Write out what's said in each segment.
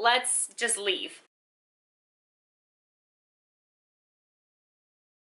let's just leave.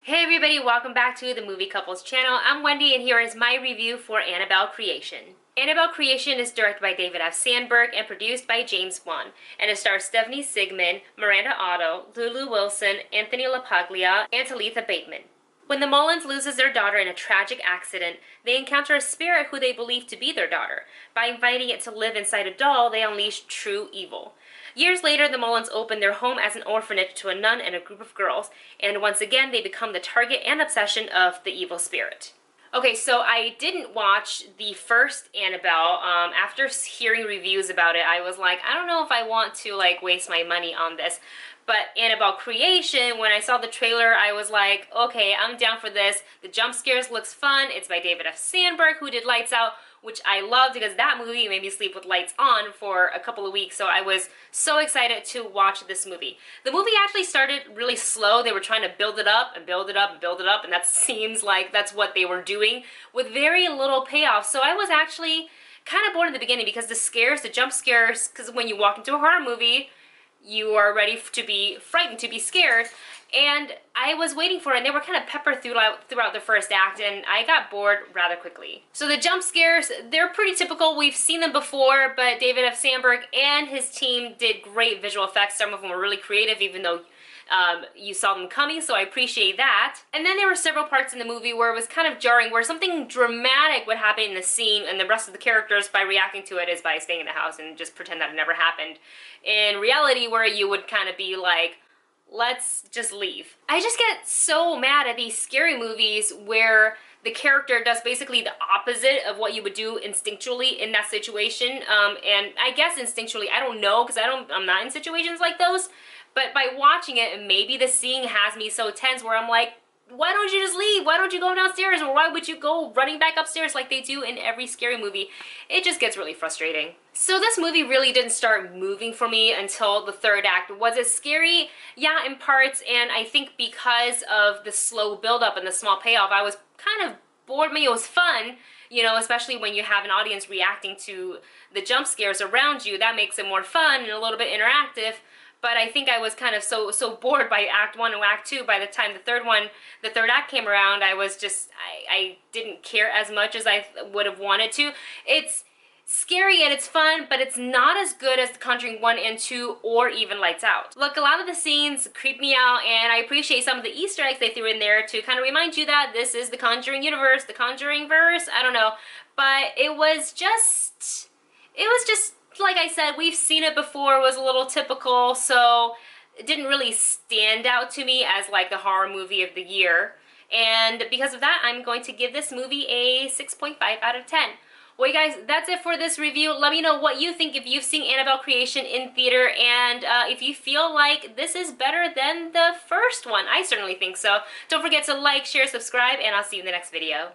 Hey everybody, welcome back to the Movie Couples channel. I'm Wendy and here is my review for Annabelle Creation. Annabelle Creation is directed by David F. Sandberg and produced by James Wan, and it stars Stephanie Sigman, Miranda Otto, Lulu Wilson, Anthony LaPaglia, and Talitha Bateman. When the Mullins loses their daughter in a tragic accident, they encounter a spirit who they believe to be their daughter. By inviting it to live inside a doll, they unleash true evil. Years later, the Mullins open their home as an orphanage to a nun and a group of girls, and once again they become the target and obsession of the evil spirit. Okay, so I didn't watch the first Annabelle. After hearing reviews about it, I was like, I don't know if I want to waste my money on this. But Annabelle Creation, when I saw the trailer, I was like, okay, I'm down for this. The jump scares looks fun. It's by David F. Sandberg, who did Lights Out, which I loved because that movie made me sleep with lights on for a couple of weeks. So I was so excited to watch this movie. The movie actually started really slow. They were trying to build it up and build it up and build it up, and that seems like that's what they were doing with very little payoff. So I was actually kind of bored in the beginning because the scares, the jump scares, because when you walk into a horror movie, you are ready to be frightened, to be scared, and I was waiting for it, and they were kind of peppered throughout the first act, and I got bored rather quickly. So the jump scares, they're pretty typical. We've seen them before, but David F. Sandberg and his team did great visual effects. Some of them were really creative, even though you saw them coming, so I appreciate that. And then there were several parts in the movie where it was kind of jarring, where something dramatic would happen in the scene, and the rest of the characters, by reacting to it, is by staying in the house and just pretend that it never happened. In reality, where you would kind of be like, let's just leave. I just get so mad at these scary movies where the character does basically the opposite of what you would do instinctually in that situation. And I guess instinctually, I don't know, because I'm not in situations like those. But by watching it, maybe the scene has me so tense where I'm like, why don't you just leave? Why don't you go downstairs? Or why would you go running back upstairs like they do in every scary movie? It just gets really frustrating. So this movie really didn't start moving for me until the third act. Was it scary? Yeah, in parts, and I think because of the slow build-up and the small payoff, I was kind of bored. Maybe it was fun, you know, especially when you have an audience reacting to the jump scares around you. That makes it more fun and a little bit interactive. But I think I was kind of so bored by Act 1 and Act 2. By the time the third act came around, I was just, I didn't care as much as I would have wanted to. It's scary and it's fun, but it's not as good as The Conjuring 1 and 2 or even Lights Out. Look, a lot of the scenes creep me out, and I appreciate some of the Easter eggs they threw in there to kind of remind you that this is the Conjuring universe, the Conjuring verse, I don't know. But it was just, like I said, we've seen it before. It was a little typical, so it didn't really stand out to me as like the horror movie of the year. And because of that, I'm going to give this movie a 6.5 out of 10. Well, you guys, that's it for this review. Let me know what you think if you've seen Annabelle Creation in theater, and if you feel like this is better than the first one. I certainly think so. Don't forget to like, share, subscribe, and I'll see you in the next video.